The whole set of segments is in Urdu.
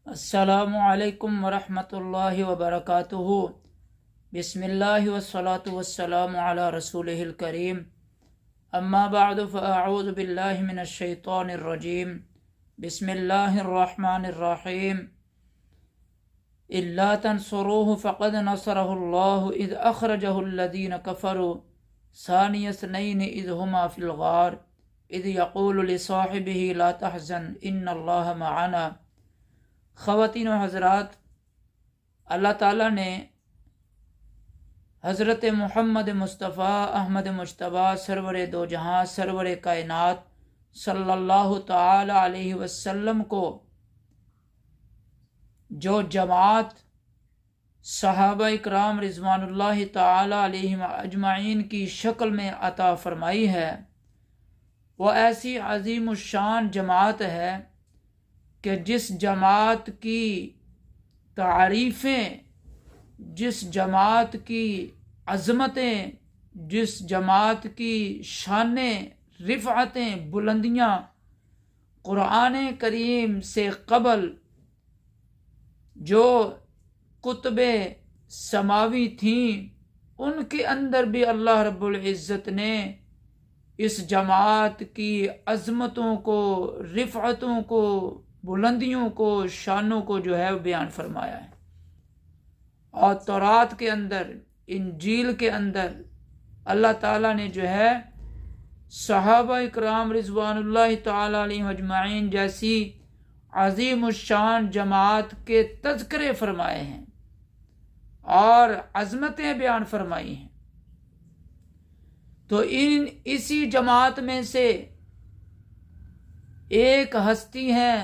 السلام علیکم ورحمۃ اللہ وبرکاتہ۔ بسم اللہ والصلاة والسلام علی رسولہ الکریم، اما بعد فاعوذ باللہ من الشیطان الرجیم، بسم اللہ الرحمن الرحیم۔ الا تنصروه فقد نصره اللہ اذ اخرجہ الذین کفروا ثانی اثنین اذ ہما فی الغار اذ یقول لصاحبہ لا تحزن ان اللہ معنا۔ خواتین و حضرات، اللہ تعالیٰ نے حضرت محمد مصطفیٰ احمد مجتبیٰ سرور دو جہاں سرور کائنات صلی اللہ تعالی علیہ وسلم کو جو جماعت صحابہ اکرام رضوان اللہ تعالی علیہم اجمعین کی شکل میں عطا فرمائی ہے، وہ ایسی عظیم الشان جماعت ہے کہ جس جماعت کی تعریفیں، جس جماعت کی عظمتیں، جس جماعت کی شانیں، رفعتیں، بلندیاں قرآن کریم سے قبل جو کتب سماوی تھیں ان کے اندر بھی اللہ رب العزت نے اس جماعت کی عظمتوں کو، رفعتوں کو، بلندیوں کو، شانوں کو جو ہے بیان فرمایا ہے۔ اور تورات کے اندر، انجیل کے اندر اللہ تعالیٰ نے جو ہے صحابہ اکرام رضوان اللہ تعالیٰ علیہم اجمعین جیسی عظیم الشان جماعت کے تذکرے فرمائے ہیں اور عظمتیں بیان فرمائی ہیں۔ تو اسی جماعت میں سے ایک ہستی ہیں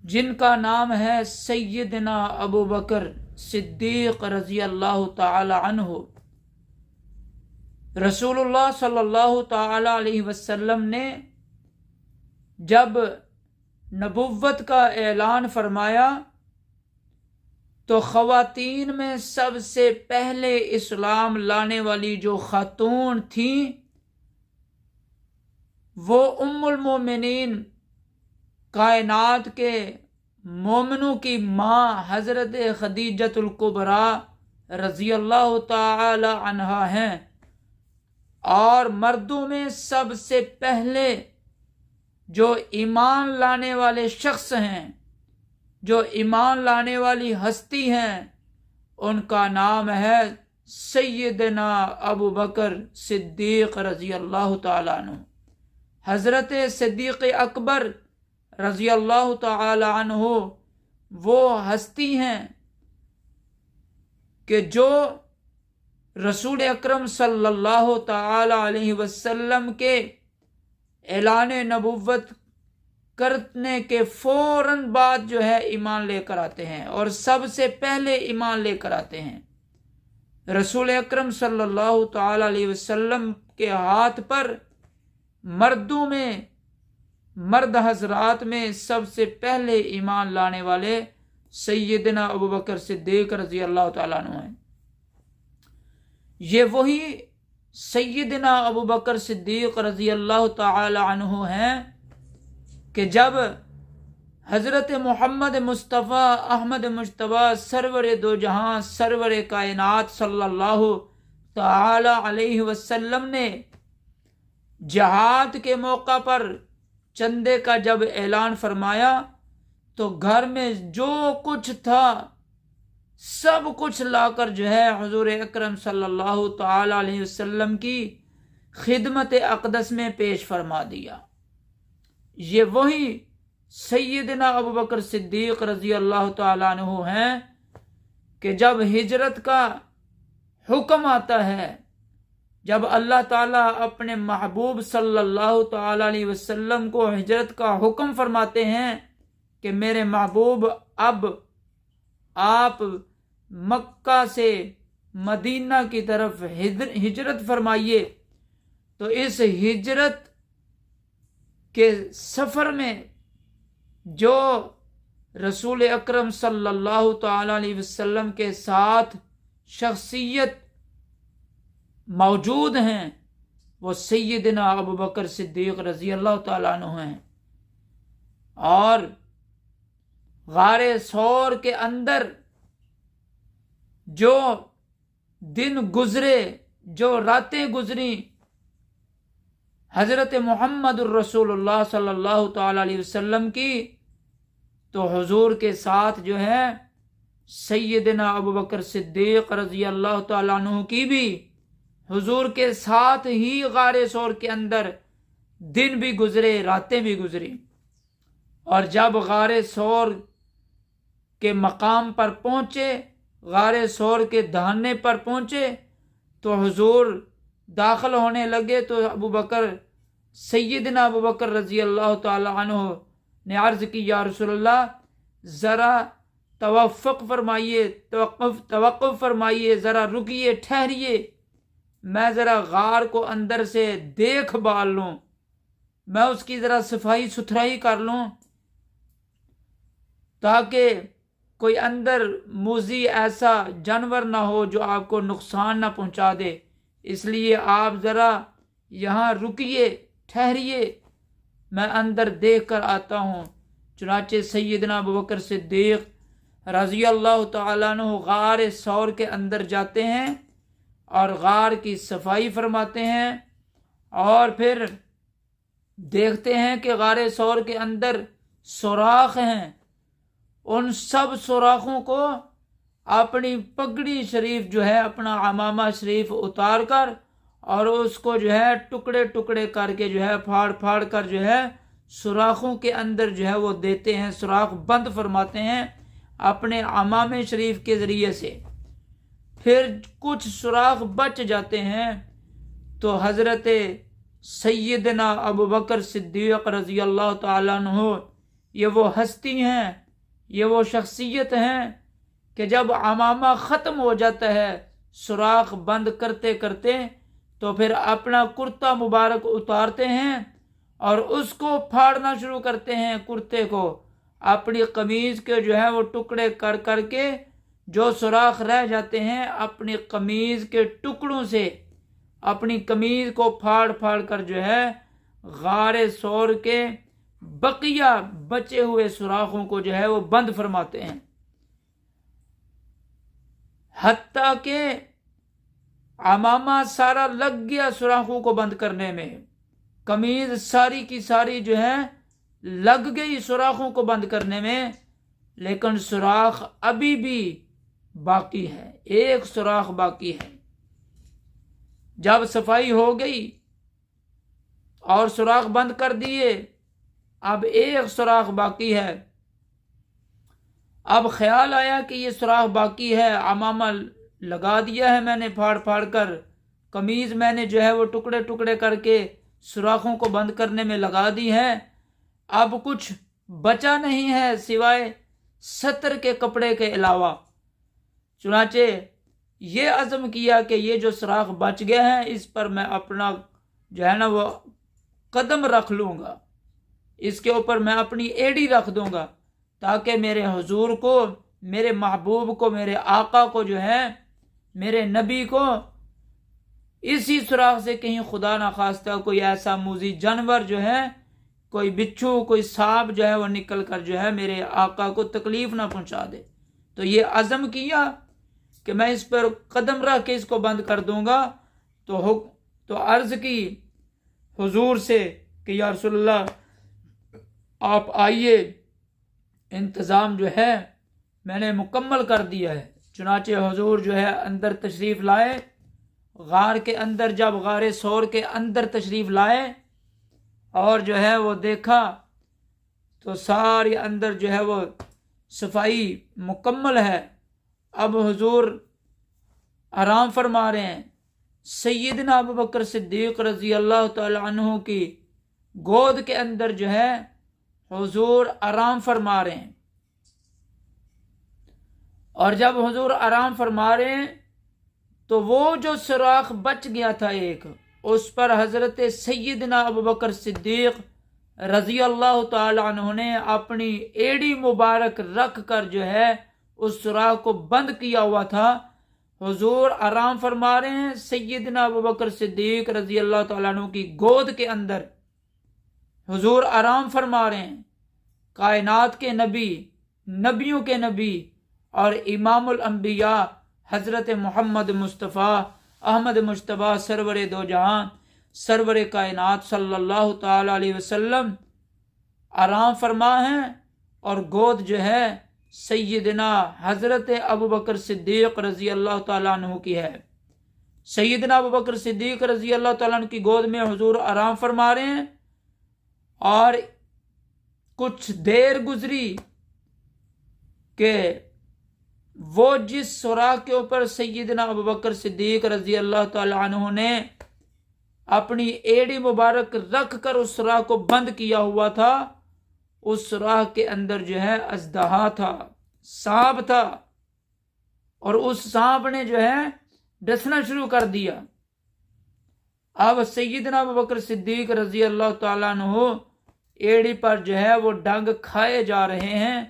جن کا نام ہے سیدنا ابو بکر صدیق رضی اللہ تعالی عنہ۔ رسول اللہ صلی اللہ تعالی علیہ وسلم نے جب نبوت کا اعلان فرمایا تو خواتین میں سب سے پہلے اسلام لانے والی جو خاتون تھیں وہ ام المومنین، کائنات کے مومنوں کی ماں حضرت خدیجۃ الکبریٰ رضی اللہ تعالی عنہا ہیں، اور مردوں میں سب سے پہلے جو ایمان لانے والے شخص ہیں، جو ایمان لانے والی ہستی ہیں، ان کا نام ہے سیدنا ابو بکر صدیق رضی اللہ تعالی عنہ۔ حضرت صدیق اکبر رضی اللہ تعالی عنہ وہ ہستی ہیں کہ جو رسول اکرم صلی اللہ تعالی علیہ وسلم کے اعلان نبوت کرنے کے فوراً بعد جو ہے ایمان لے کر آتے ہیں، اور سب سے پہلے ایمان لے کر آتے ہیں۔ رسول اکرم صلی اللہ تعالی علیہ وسلم کے ہاتھ پر مردوں میں، مرد حضرات میں سب سے پہلے ایمان لانے والے سیدنا ابو بکر صدیق رضی اللہ تعالیٰ عنہ ہیں۔ یہ وہی سیدنا ابو بکر صدیق رضی اللہ تعالی عنہ ہیں کہ جب حضرت محمد مصطفیٰ احمد مجتبیٰ سرور دو جہاں سرور کائنات صلی اللہ تعالی علیہ وسلم نے جہاد کے موقع پر چندے کا جب اعلان فرمایا تو گھر میں جو کچھ تھا سب کچھ لا کر جو ہے حضور اکرم صلی اللہ تعالی علیہ وسلم کی خدمت اقدس میں پیش فرما دیا۔ یہ وہی سیدنا ابو بکر صدیق رضی اللہ تعالی عنہ ہیں کہ جب ہجرت کا حکم آتا ہے، جب اللہ تعالیٰ اپنے محبوب صلی اللہ تعالی علیہ وسلم کو ہجرت کا حکم فرماتے ہیں کہ میرے محبوب اب آپ مکہ سے مدینہ کی طرف ہجرت فرمائیے، تو اس ہجرت کے سفر میں جو رسول اکرم صلی اللہ تعالی علیہ وسلم کے ساتھ شخصیت موجود ہیں وہ سیدنا ابو بکر صدیق رضی اللہ تعالیٰ عنہ ہیں۔ اور غار ثور کے اندر جو دن گزرے، جو راتیں گزری حضرت محمد الرسول اللہ صلی اللہ تعالی علیہ وسلم کی، تو حضور کے ساتھ جو ہے سیدنا ابوبکر صدیق رضی اللہ تعالیٰ عنہ کی بھی حضور کے ساتھ ہی غار ثور کے اندر دن بھی گزرے، راتیں بھی گزری۔ اور جب غار ثور کے مقام پر پہنچے، غار ثور کے دہانے پر پہنچے، تو حضور داخل ہونے لگے، تو سیدنا ابوبکر رضی اللہ تعالی عنہ نے عرض کی، یا رسول اللہ ذرا توقف فرمائیے، ذرا رکیے، ٹھہریے، میں ذرا غار کو اندر سے دیکھ بھال لوں، میں اس کی ذرا صفائی ستھرائی کر لوں، تاکہ کوئی اندر موذی ایسا جانور نہ ہو جو آپ کو نقصان نہ پہنچا دے، اس لیے آپ ذرا یہاں رکیے، ٹھہریے، میں اندر دیکھ کر آتا ہوں۔ چنانچہ سیدنا ابوبکر صدیق رضی اللہ تعالیٰ عنہ غار ثور کے اندر جاتے ہیں اور غار کی صفائی فرماتے ہیں، اور پھر دیکھتے ہیں کہ غار ثور کے اندر سوراخ ہیں۔ ان سب سوراخوں کو اپنی پگڑی شریف جو ہے، اپنا عمامہ شریف اتار کر، اور اس کو جو ہے ٹکڑے ٹکڑے کر کے جو ہے پھاڑ پھاڑ کر جو ہے سوراخوں کے اندر جو ہے وہ دیتے ہیں، سوراخ بند فرماتے ہیں اپنے عمامے شریف کے ذریعے سے۔ پھر کچھ سوراخ بچ جاتے ہیں، تو حضرت سیدنا ابوبکر صدیق رضی اللہ تعالیٰ عنہ، یہ وہ ہستی ہیں، یہ وہ شخصیت ہیں کہ جب عمامہ ختم ہو جاتا ہے سوراخ بند کرتے کرتے، تو پھر اپنا کرتا مبارک اتارتے ہیں اور اس کو پھاڑنا شروع کرتے ہیں، کرتے کو، اپنی قمیض کے جو ہے وہ ٹکڑے کر کر کے جو سوراخ رہ جاتے ہیں، اپنی قمیض کے ٹکڑوں سے اپنی قمیض کو پھاڑ پھاڑ کر جو ہے غار ثور کے بقیہ بچے ہوئے سوراخوں کو جو ہے وہ بند فرماتے ہیں، حتیٰ کہ عمامہ سارا لگ گیا سوراخوں کو بند کرنے میں، قمیض ساری کی ساری جو ہے لگ گئی سوراخوں کو بند کرنے میں، لیکن سوراخ ابھی بھی باقی ہے، ایک سوراخ باقی ہے۔ جب صفائی ہو گئی اور سوراخ بند کر دیے، اب ایک سوراخ باقی ہے۔ اب خیال آیا کہ یہ سوراخ باقی ہے، عمامہ لگا دیا ہے میں نے پھاڑ پھاڑ کر، قمیض میں نے جو ہے وہ ٹکڑے ٹکڑے کر کے سوراخوں کو بند کرنے میں لگا دی ہے، اب کچھ بچا نہیں ہے سوائے ستر کے کپڑے کے علاوہ۔ چنانچہ یہ عزم کیا کہ یہ جو سوراخ بچ گئے ہیں اس پر میں اپنا جو ہے نا وہ قدم رکھ لوں گا، اس کے اوپر میں اپنی ایڑی رکھ دوں گا، تاکہ میرے حضور کو، میرے محبوب کو، میرے آقا کو جو ہے، میرے نبی کو اسی سوراخ سے کہیں خدا نخواستہ کوئی ایسا موذی جانور جو ہے، کوئی بچھو، کوئی سانپ جو ہے وہ نکل کر جو ہے میرے آقا کو تکلیف نہ پہنچا دے۔ تو یہ عزم کیا کہ میں اس پر قدم رکھ کے اس کو بند کر دوں گا۔ تو عرض کی حضور سے کہ یا رسول اللہ آپ آئیے، انتظام جو ہے میں نے مکمل کر دیا ہے۔ چنانچہ حضور جو ہے اندر تشریف لائے، غار کے اندر، جب غار ثور کے اندر تشریف لائے اور جو ہے وہ دیکھا تو سارے اندر جو ہے وہ صفائی مکمل ہے۔ اب حضور آرام فرما رہے ہیں، سیدنا ابوبکر صدیق رضی اللہ تعالی عنہ کی گود کے اندر جو ہے حضور آرام فرما رہے ہیں، اور جب حضور آرام فرما رہے ہیں تو وہ جو سوراخ بچ گیا تھا ایک، اس پر حضرت سیدنا ابوبکر صدیق رضی اللہ تعالی عنہ نے اپنی ایڑی مبارک رکھ کر جو ہے اس سوراخ کو بند کیا ہوا تھا۔ حضور آرام فرما رہے ہیں سیدنا ابوبکر صدیق رضی اللہ تعالیٰ عنہ کی گود کے اندر، حضور آرام فرما رہے ہیں۔ کائنات کے نبی، نبیوں کے نبی اور امام الانبیاء حضرت محمد مصطفیٰ احمد مجتبیٰ سرور دو جہاں سرور کائنات صلی اللہ تعالی علیہ وسلم آرام فرما ہیں، اور گود جو ہے سیدنا حضرت ابوبکر صدیق رضی اللہ تعالیٰ عنہ کی ہے۔ سیدنا ابوبکر صدیق رضی اللہ تعالیٰ عنہ کی گود میں حضور آرام فرما رہے ہیں، اور کچھ دیر گزری کہ وہ جس سوراخ کے اوپر سیدنا ابوبکر صدیق رضی اللہ تعالیٰ عنہ نے اپنی ایڑی مبارک رکھ کر اس سوراخ کو بند کیا ہوا تھا، اس سوراخ کے اندر جو ہے اژدہا تھا، سانپ تھا، اور اس سانپ نے جو ہے ڈسنا شروع کر دیا۔ اب سیدنا ابوبکر صدیق رضی اللہ تعالیٰ عنہ ایڑی پر جو ہے وہ ڈنگ کھائے جا رہے ہیں،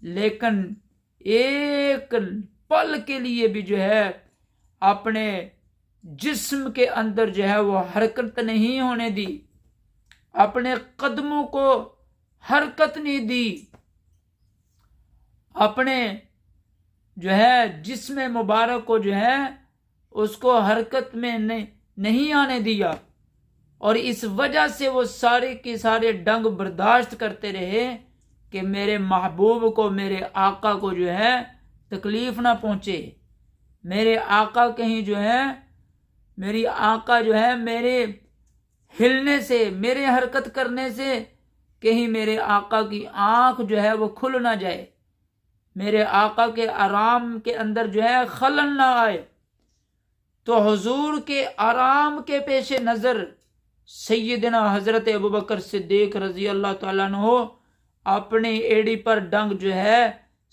لیکن ایک پل کے لیے بھی جو ہے اپنے جسم کے اندر جو ہے وہ حرکت نہیں ہونے دی، اپنے قدموں کو حرکت نہیں دی، اپنے جو ہے جسم مبارک کو جو ہے اس کو حرکت میں نہیں آنے دیا، اور اس وجہ سے وہ سارے کے سارے ڈنگ برداشت کرتے رہے کہ میرے محبوب کو، میرے آقا کو جو ہے تکلیف نہ پہنچے، میرے آقا کہیں جو ہے میری آقا جو ہے میرے ہلنے سے، میرے حرکت کرنے سے کہیں میرے آقا کی آنکھ جو ہے وہ کھل نہ جائے، میرے آقا کے آرام کے اندر جو ہے خلل نہ آئے۔ تو حضور کے آرام کے پیش نظر سیدنا حضرت ابوبکر صدیق رضی اللہ تعالیٰ عنہ اپنی ایڑی پر ڈنگ جو ہے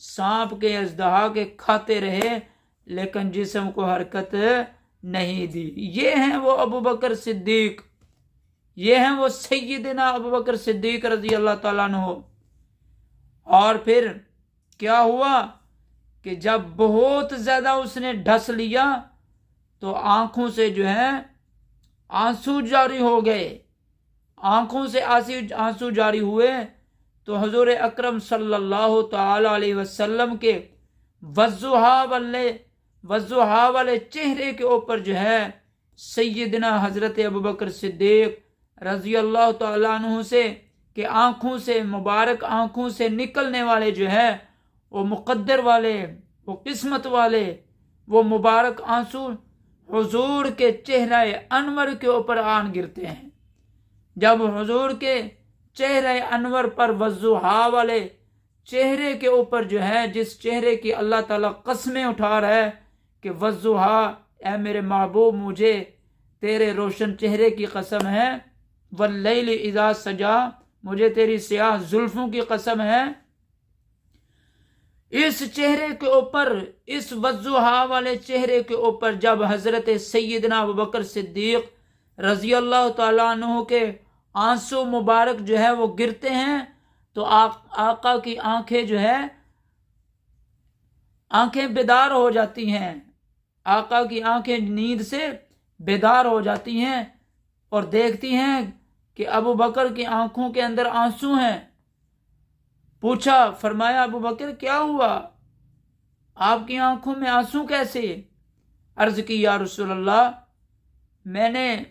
سانپ کے اژدہا کے کھاتے رہے، لیکن جسم کو حرکت نہیں دی۔ یہ ہیں وہ ابوبکر صدیق، یہ ہیں وہ سیدنا ابوبکر صدیق رضی اللہ تعالیٰ عنہ۔ اور پھر کیا ہوا کہ جب بہت زیادہ اس نے ڈس لیا تو آنکھوں سے جو ہے آنسو جاری ہو گئے، آنکھوں سے آنسو جاری ہوئے، تو حضور اکرم صلی اللہ تعالی علیہ وسلم کے وضحا والے چہرے کے اوپر جو ہے سیدنا حضرت ابوبکر صدیق رضی اللہ تعالیٰ عنہ سے کہ آنکھوں سے، مبارک آنکھوں سے نکلنے والے جو ہے وہ مقدر والے، وہ قسمت والے، وہ مبارک آنسو حضور کے چہرہ انور کے اوپر آن گرتے ہیں۔ جب حضور کے چہرہ انور پر وضحا والے چہرے کے اوپر جو ہے، جس چہرے کی اللہ تعالیٰ قسمیں اٹھا رہا ہے کہ وضحا، اے میرے محبوب مجھے تیرے روشن چہرے کی قسم ہے، واللیل اذا سجا، مجھے تیری سیاہ زلفوں کی قسم ہے، اس چہرے کے اوپر، اس وضحا والے چہرے کے اوپر جب حضرت سیدنا ابوبکر صدیق رضی اللہ تعالیٰ عنہ کے آنسو مبارک جو ہے وہ گرتے ہیں تو آقا کی آنکھیں جو ہے آنکھیں بیدار ہو جاتی ہیں، آقا کی آنکھیں نیند سے بیدار ہو جاتی ہیں اور دیکھتی ہیں کہ ابوبکر کی آنکھوں کے اندر آنسو ہیں۔ پوچھا، فرمایا ابوبکر کیا ہوا، آپ کی آنکھوں میں آنسو کیسے؟ عرض کی یا رسول اللہ، میں نے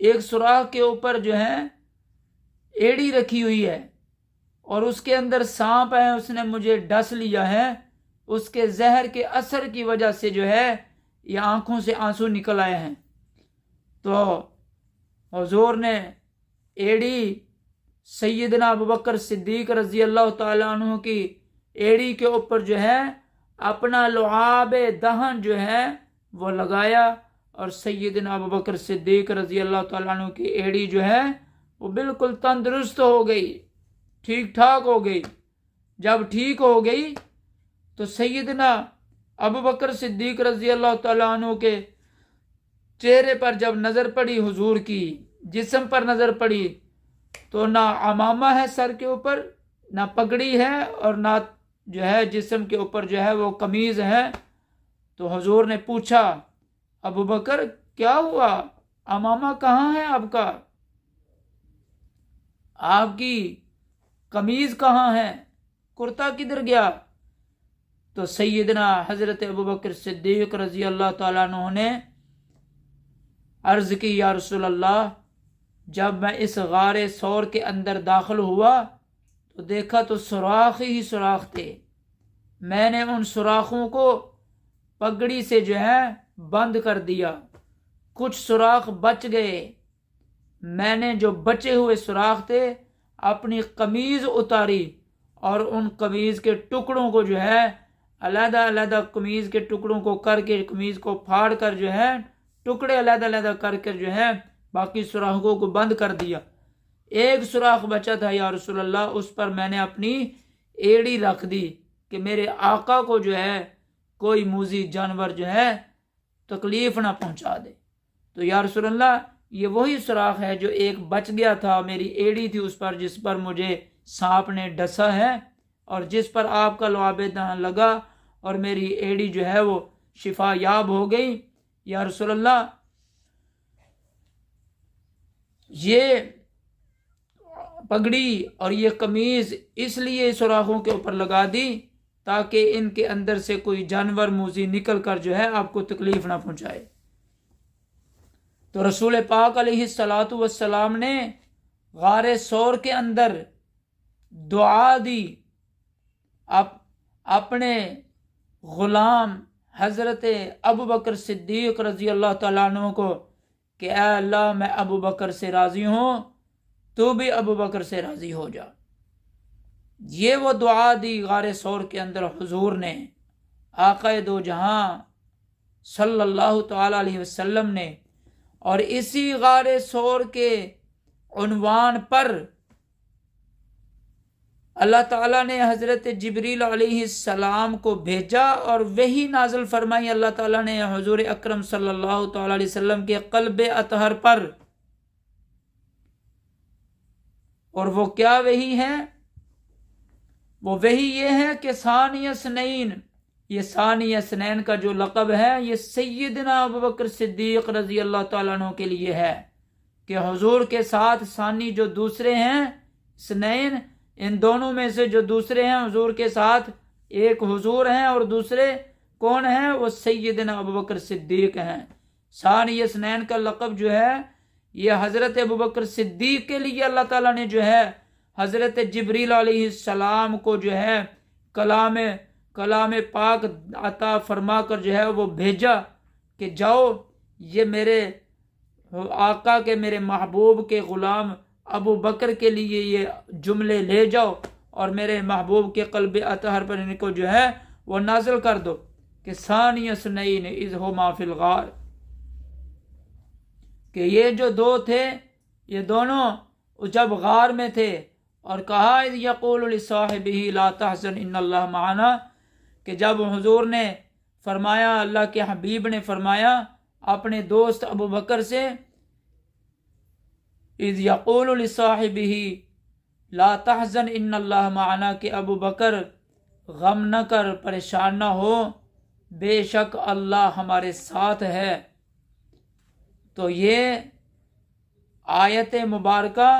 ایک سوراخ کے اوپر جو ہے ایڑی رکھی ہوئی ہے اور اس کے اندر سانپ ہے، اس نے مجھے ڈس لیا ہے، اس کے زہر کے اثر کی وجہ سے جو ہے یہ آنکھوں سے آنسو نکل آئے ہیں۔ تو حضور نے ایڑی سیدنا ابوبکر صدیق رضی اللہ تعالیٰ عنہ کی ایڑی کے اوپر جو ہے اپنا لعاب دہن جو ہے وہ لگایا، اور سیدنا ابوبکر صدیق رضی اللہ تعالیٰ عنہ کی ایڑی جو ہے وہ بالکل تندرست ہو گئی، ٹھیک ٹھاک ہو گئی۔ جب ٹھیک ہو گئی تو سیدنا ابوبکر صدیق رضی اللہ تعالیٰ عنہ کے چہرے پر جب نظر پڑی، حضور کی جسم پر نظر پڑی، تو نہ عمامہ ہے سر کے اوپر، نہ پگڑی ہے، اور نہ جو ہے جسم کے اوپر جو ہے وہ قمیض ہے۔ تو حضور نے پوچھا، ابوبکر کیا ہوا، عمامہ کہاں ہے آپ کا؟ آپ کی قمیض کہاں ہے، کرتا کدھر گیا؟ تو سیدنا حضرت ابوبکر صدیق رضی اللہ تعالیٰ عنہ نے عرض کی، یا رسول اللہ، جب میں اس غار ثور کے اندر داخل ہوا تو دیکھا تو سوراخ ہی سوراخ تھے، میں نے ان سوراخوں کو پگڑی سے جو ہے بند کر دیا، کچھ سوراخ بچ گئے، میں نے جو بچے ہوئے سوراخ تھے اپنی قمیض اتاری اور ان قمیض کے ٹکڑوں کو جو ہے علیحدہ علیحدہ قمیض کے ٹکڑوں کو کر کے، قمیض کو پھاڑ کر جو ہے ٹکڑے علیحدہ علیحدہ کر کے جو ہے باقی سوراخوں کو بند کر دیا۔ ایک سوراخ بچا تھا یا رسول اللہ، اس پر میں نے اپنی ایڑی رکھ دی کہ میرے آقا کو جو ہے کوئی موذی جانور جو ہے تکلیف نہ پہنچا دے۔ تو یا رسول اللہ، یہ وہی سوراخ ہے جو ایک بچ گیا تھا، میری ایڑی تھی اس پر، جس پر مجھے سانپ نے ڈسا ہے اور جس پر آپ کا لعاب دہن لگا اور میری ایڑی جو ہے وہ شفا یاب ہو گئی۔ یا رسول اللہ، یہ پگڑی اور یہ قمیض اس لیے سوراخوں کے اوپر لگا دی تاکہ ان کے اندر سے کوئی جانور موذی نکل کر جو ہے آپ کو تکلیف نہ پہنچائے۔ تو رسول پاک علیہ الصلاۃ والسلام نے غار ثور کے اندر دعا دی اپنے غلام حضرت ابوبکر صدیق رضی اللہ تعالیٰ عنہ کو کہ اے اللہ، میں ابوبکر سے راضی ہوں، تو بھی ابوبکر سے راضی ہو جا۔ یہ وہ دعا دی غار ثور کے اندر حضور نے، آقا دو جہاں صلی اللہ تعالی علیہ وسلم نے، اور اسی غار ثور کے عنوان پر اللہ تعالیٰ نے حضرت جبریل علیہ السلام کو بھیجا اور وحی نازل فرمائی اللہ تعالیٰ نے حضور اکرم صلی اللہ تعالی علیہ وسلم کے قلب اطہر پر۔ اور وہ کیا وحی ہے؟ وہ وحی یہ ہے کہ ثانی اثنین، یہ ثانی اثنین کا جو لقب ہے یہ سیدنا ابوبکر صدیق رضی اللہ تعالیٰ عنہ کے لیے ہے کہ حضور کے ساتھ ثانی جو دوسرے ہیں اثنین، ان دونوں میں سے جو دوسرے ہیں حضور کے ساتھ، ایک حضور ہیں اور دوسرے کون ہیں؟ وہ سیدنا ابوبکر صدیق ہیں۔ ثانی اثنین کا لقب جو ہے یہ حضرت ابوبکر صدیق کے لیے اللہ تعالیٰ نے جو ہے حضرت جبریل علیہ السلام کو جو ہے کلام پاک عطا فرما کر جو ہے وہ بھیجا کہ جاؤ، یہ میرے آقا کے، میرے محبوب کے غلام ابو بکر کے لیے یہ جملے لے جاؤ اور میرے محبوب کے قلب اطہر پر ان کو جو ہے وہ نازل کر دو کہ ثانی اثنین اذ ھما فی الغار، کہ یہ جو دو تھے یہ دونوں جب غار میں تھے اور کہا اذ یقول لصاحبہ لا تحزن ان اللہ معنا، کہ جب حضور نے فرمایا، اللہ کے حبیب نے فرمایا اپنے دوست ابو بکر سے، اذ یقول لصاحبہ لا تحزن ان اللہ معنا، کہ ابو بکر غم نہ کر، پریشان نہ ہو، بے شک اللہ ہمارے ساتھ ہے۔ تو یہ آیت مبارکہ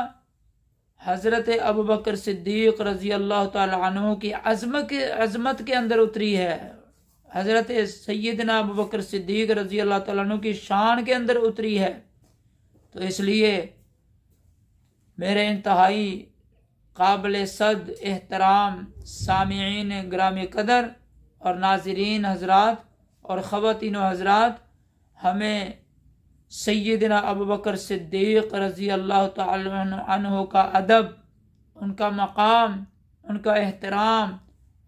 حضرت ابوبکر صدیق رضی اللہ تعالی عنہ کی عظمت کے اندر اتری ہے، حضرت سیدنا ابوبکر صدیق رضی اللہ تعالی عنہ کی شان کے اندر اتری ہے۔ تو اس لیے میرے انتہائی قابل صد احترام سامعین گرامی قدر اور ناظرین حضرات اور خواتین و حضرات، ہمیں سیدنا ابوبکر صدیق رضی اللہ تعالی عنہ کا ادب، ان کا مقام، ان کا احترام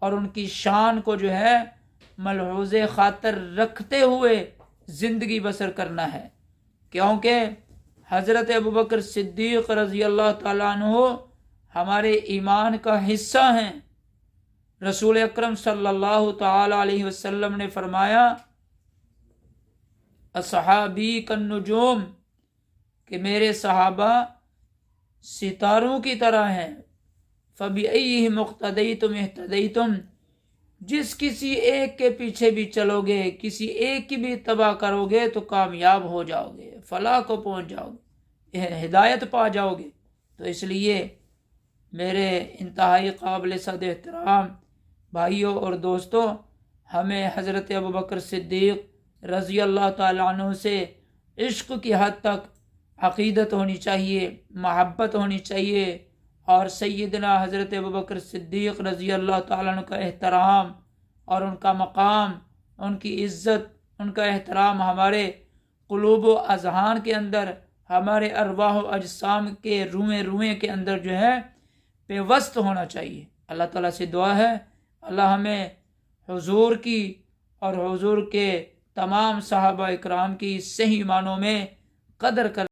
اور ان کی شان کو جو ہے ملحوظ خاطر رکھتے ہوئے زندگی بسر کرنا ہے، کیونکہ حضرت ابوبکر صدیق رضی اللہ تعالیٰ عنہ ہمارے ایمان کا حصہ ہیں۔ رسول اکرم صلی اللہ تعالی علیہ وسلم نے فرمایا اصحابی کالنجوم، کہ میرے صحابہ ستاروں کی طرح ہیں، فبأیہم اقتدیتم اہتدیتم، جس کسی ایک کے پیچھے بھی چلو گے، کسی ایک کی بھی اتباع کرو گے تو کامیاب ہو جاؤ گے، فلاح کو پہنچ جاؤ گے، ہدایت پا جاؤ گے۔ تو اس لیے میرے انتہائی قابل صد احترام بھائیوں اور دوستوں، ہمیں حضرت ابوبکر صدیق رضی اللہ تعالیٰ عنہ سے عشق کی حد تک عقیدت ہونی چاہیے، محبت ہونی چاہیے، اور سیدنا حضرت ابوبکر صدیق رضی اللہ تعالیٰ عنہ کا احترام اور ان کا مقام، ان کی عزت، ان کا احترام ہمارے قلوب و اذہان کے اندر، ہمارے ارواح و اجسام کے روئیں روئیں کے اندر جو ہے پیوست ہونا چاہیے۔ اللہ تعالیٰ سے دعا ہے اللہ ہمیں حضور کی اور حضور کے تمام صحابہ اکرام کی صحیح معنوں میں قدر کر